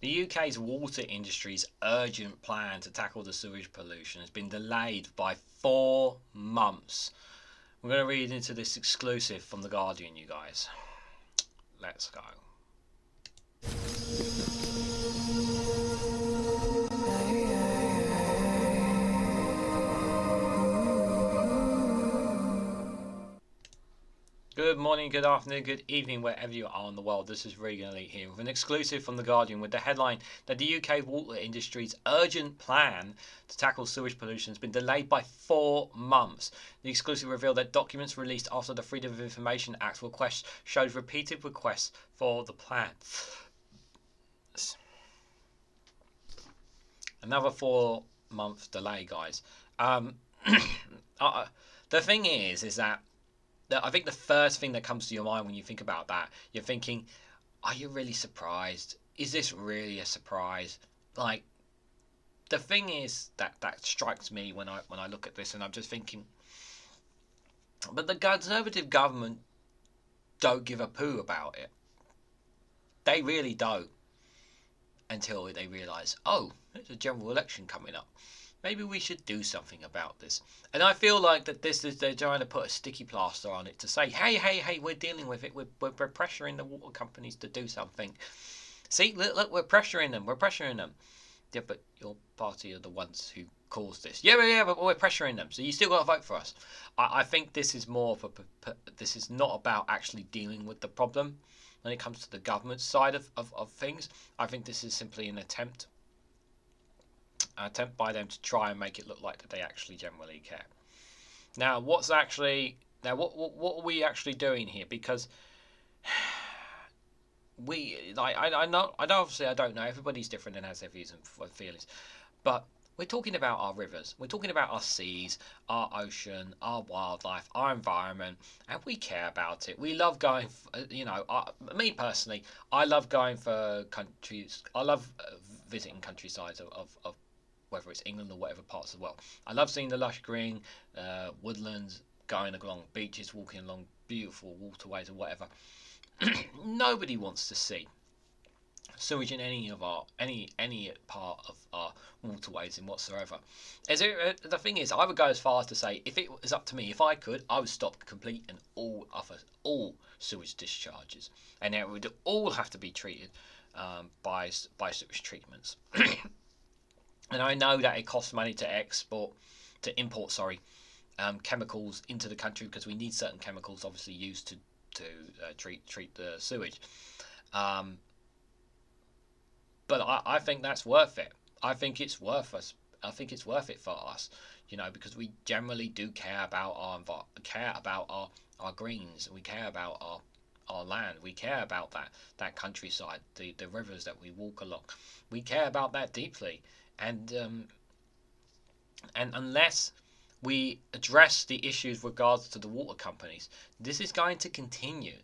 The UK's water industry's urgent plan to tackle the sewage pollution has been delayed by 4 months. We're going to read into this exclusive from The Guardian, you guys. Let's go. Good morning, good afternoon, good evening, wherever you are in the world. This is REGANELITE here with an exclusive from The Guardian with the headline that the UK water industry's urgent plan to tackle sewage pollution has been delayed by 4 months. The exclusive revealed that documents released after the Freedom of Information Act request showed repeated requests for the plan. Another 4-month delay, guys. The thing is that I think the first thing that comes to your mind when you think about that, you're thinking, are you really surprised? Is this really a surprise? Like, the thing is that strikes me when I look at this, and I'm just thinking, but the Conservative government don't give a poo about it. They really don't, until they realise, oh, there's a general election coming up. Maybe we should do something about this. And I feel like that they're trying to put a sticky plaster on it to say, hey, we're dealing with it. We're pressuring the water companies to do something. See, look, we're pressuring them. Yeah, but your party are the ones who caused this. Yeah, but we're pressuring them. So you still got to vote for us. I think this is more of this is not about actually dealing with the problem when it comes to the government side of things. I think this is simply an attempt by them to try and make it look like that they actually generally care. Now, what are we actually doing here? Because I know obviously I don't know. Everybody's different and has their views and feelings, but we're talking about our rivers, we're talking about our seas, our ocean, our wildlife, our environment, and we care about it. We love going, me personally, I love going for countries. I love visiting countrysides of whether it's England or whatever parts of the world. I love seeing the lush green woodlands, going along beaches, walking along beautiful waterways or whatever. Nobody wants to see sewage in any part of our waterways in whatsoever. The thing is, I would go as far as to say, if it was up to me, if I could, I would stop complete and all sewage discharges, and it would all have to be treated by sewage treatments. And I know that it costs money to import chemicals into the country, because we need certain chemicals obviously used to treat the sewage. But I think that's worth it. I think it's worth it for us, because we generally do care about our greens. We care about our land. We care about that countryside, the rivers that we walk along. We care about that deeply. And unless we address the issues with regards to the water companies, this is going to continue.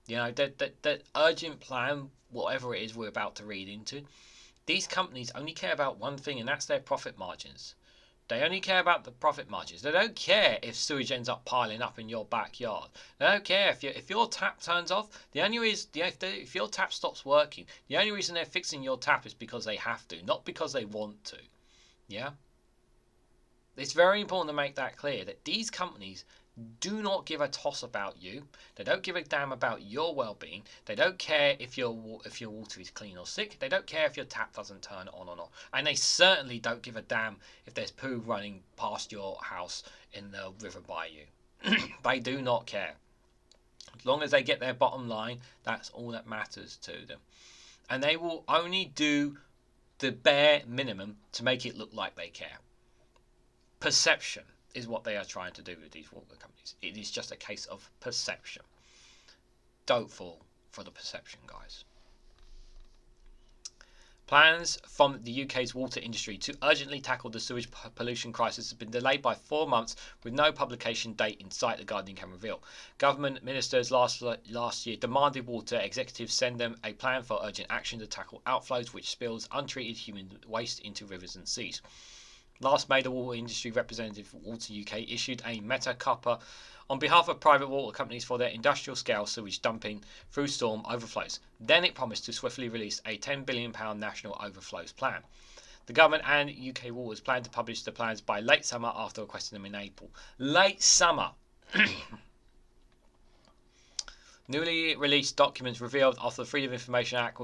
That urgent plan, whatever it is we're about to read into, these companies only care about one thing, and that's their profit margins. They only care about the profit margins. They don't care if sewage ends up piling up in your backyard. They don't care if your tap turns off. The only reason, if your tap stops working, the only reason they're fixing your tap is because they have to, not because they want to. Yeah? It's very important to make that clear, that these companies do not give a toss about you. They don't give a damn about your well-being. They don't care if your water is clean or sick. They don't care if your tap doesn't turn on or not. And they certainly don't give a damn if there's poo running past your house in the river by you. They do not care. As long as they get their bottom line, that's all that matters to them. And they will only do the bare minimum to make it look like they care. Perception is what they are trying to do with these water companies. It is just a case of perception. Don't fall for the perception, guys. Plans from the UK's water industry to urgently tackle the sewage pollution crisis have been delayed by 4 months, with no publication date in sight, the Guardian can reveal. Government ministers last year demanded water executives send them a plan for urgent action to tackle outflows which spills untreated human waste into rivers and seas. Last May, the water industry representative for Water UK issued a meta culpa on behalf of private water companies for their industrial scale sewage dumping through storm overflows. Then it promised to swiftly release a £10 billion national overflows plan. The government and UK Waters plan to publish the plans by late summer after requesting them in April. Late summer. Newly released documents revealed after the Freedom of Information Act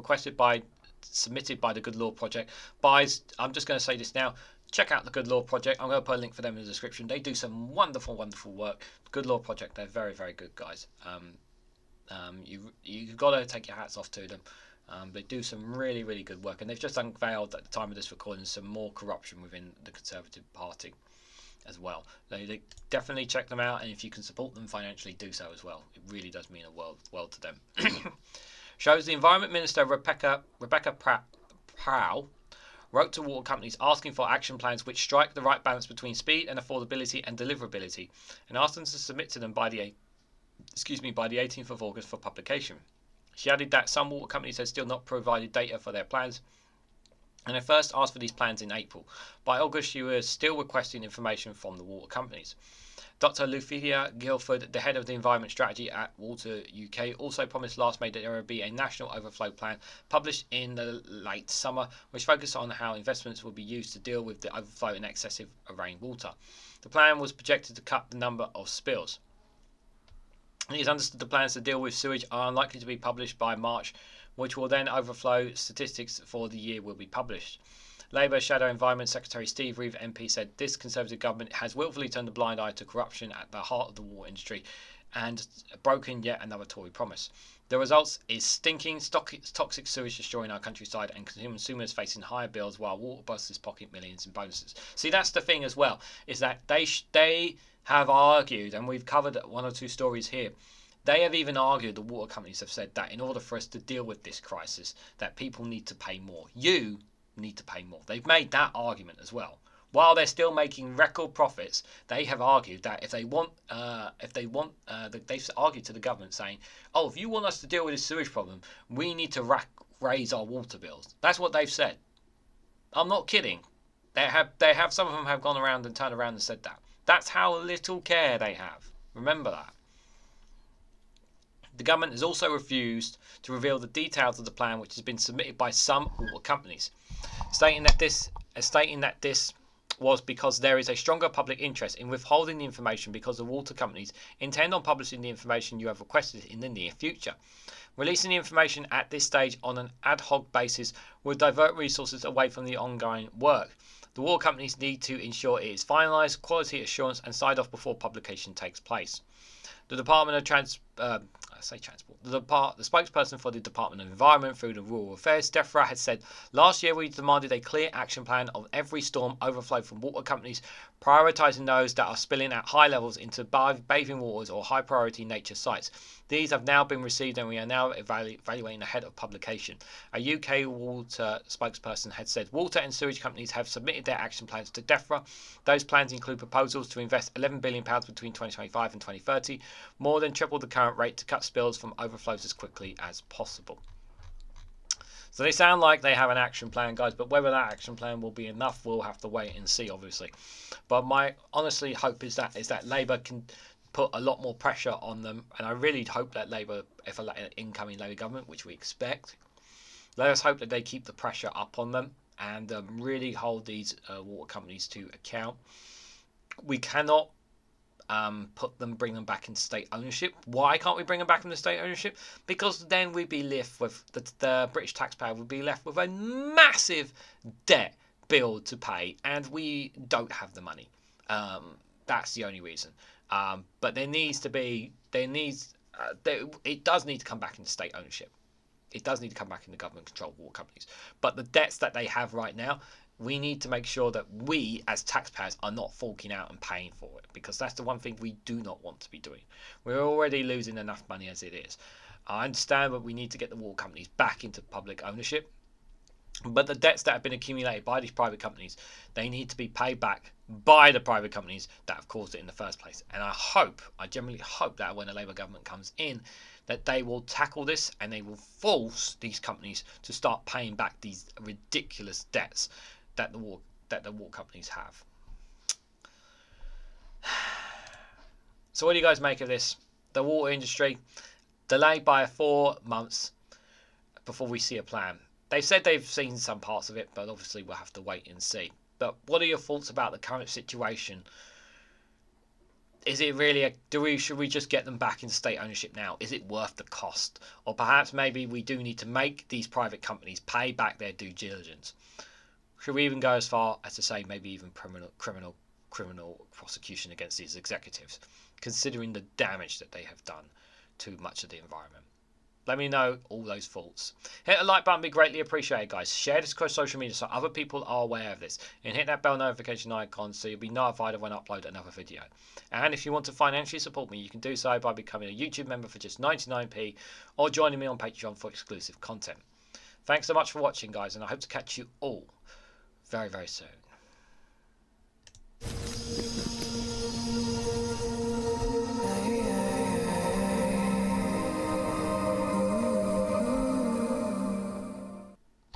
submitted by the Good Law Project. I'm just going to say this now. Check out the Good Law Project. I'm going to put a link for them in the description. They do some wonderful, wonderful work. Good Law Project, they're very, very good guys. You've got to take your hats off to them. They do some really, really good work, and they've just unveiled at the time of this recording some more corruption within the Conservative Party as well. They definitely check them out, and if you can support them financially, do so as well. It really does mean a world to them. Shows the Environment Minister Rebecca Pow wrote to water companies asking for action plans which strike the right balance between speed and affordability and deliverability, and asked them to submit to them by the 18th of August for publication. She added that some water companies had still not provided data for their plans, and had first asked for these plans in April. By August, she was still requesting information from the water companies. Dr. Lucia Guilford, the head of the environment strategy at Water UK, also promised last May that there would be a national overflow plan published in the late summer, which focused on how investments would be used to deal with the overflow and excessive rainwater. The plan was projected to cut the number of spills. It is understood the plans to deal with sewage are unlikely to be published by March, which will then overflow statistics for the year will be published. Labour Shadow Environment Secretary Steve Reeve MP said this Conservative government has willfully turned a blind eye to corruption at the heart of the water industry and broken yet another Tory promise. The results is stinking, toxic sewage destroying our countryside and consumers facing higher bills while water busters pocket millions in bonuses. See, that's the thing as well, is that they have argued, and we've covered one or two stories here, they have even argued, the water companies have said that in order for us to deal with this crisis, that people need to pay more. You need to pay more. They've made that argument as well. While they're still making record profits, they have argued that they've argued to the government saying, oh, if you want us to deal with this sewage problem, we need to raise our water bills. That's what they've said. I'm not kidding. Some of them have gone around and turned around and said that. That's how little care they have. Remember that. The government has also refused to reveal the details of the plan which has been submitted by some water companies, stating that this was because there is a stronger public interest in withholding the information because the water companies intend on publishing the information you have requested in the near future. Releasing the information at this stage on an ad hoc basis would divert resources away from the ongoing work. The water companies need to ensure it is finalised, quality assurance and signed off before publication takes place. The Department of the spokesperson for the Department of Environment, Food and Rural Affairs, DEFRA, had said, last year we demanded a clear action plan of every storm overflow from water companies, prioritising those that are spilling at high levels into bathing waters or high priority nature sites. These have now been received and we are now evaluating ahead of publication. A UK water spokesperson had said water and sewage companies have submitted their action plans to DEFRA. Those plans include proposals to invest £11 billion between 2025 and 2030, more than triple the current rate to cut spills from overflows as quickly as possible. So they sound like they have an action plan, guys, but whether that action plan will be enough, we'll have to wait and see, obviously. But my honestly hope is that Labour can put a lot more pressure on them, and I really hope that Labour, if an incoming Labour government, which we expect, let us hope that they keep the pressure up on them and really hold these water companies to account. We cannot bring them back into state ownership. Why can't we bring them back into state ownership? Because then we'd be left with the British taxpayer would be left with a massive debt bill to pay, and we don't have the money. That's the only reason. But it does need to come back into state ownership. It does need to come back into government-controlled water companies. But the debts that they have right now, we need to make sure that we, as taxpayers, are not forking out and paying for it, because that's the one thing we do not want to be doing. We're already losing enough money as it is. I understand that we need to get the water companies back into public ownership, but the debts that have been accumulated by these private companies, they need to be paid back by the private companies that have caused it in the first place. And I genuinely hope that when a Labour government comes in, that they will tackle this and they will force these companies to start paying back these ridiculous debts that the water companies have. So what do you guys make of this? The water industry delayed by 4 months before we see a plan. They've said they've seen some parts of it, but obviously we'll have to wait and see. But what are your thoughts about the current situation? Is it really should we just get them back in state ownership now? Is it worth the cost? Or perhaps maybe we do need to make these private companies pay back their due diligence. Should we even go as far as to say maybe even criminal prosecution against these executives, considering the damage that they have done to much of the environment? Let me know all those thoughts. Hit the like button, be greatly appreciated, guys. Share this across social media so other people are aware of this. And hit that bell notification icon so you'll be notified of when I upload another video. And if you want to financially support me, you can do so by becoming a YouTube member for just 99p or joining me on Patreon for exclusive content. Thanks so much for watching, guys, and I hope to catch you all very, very soon.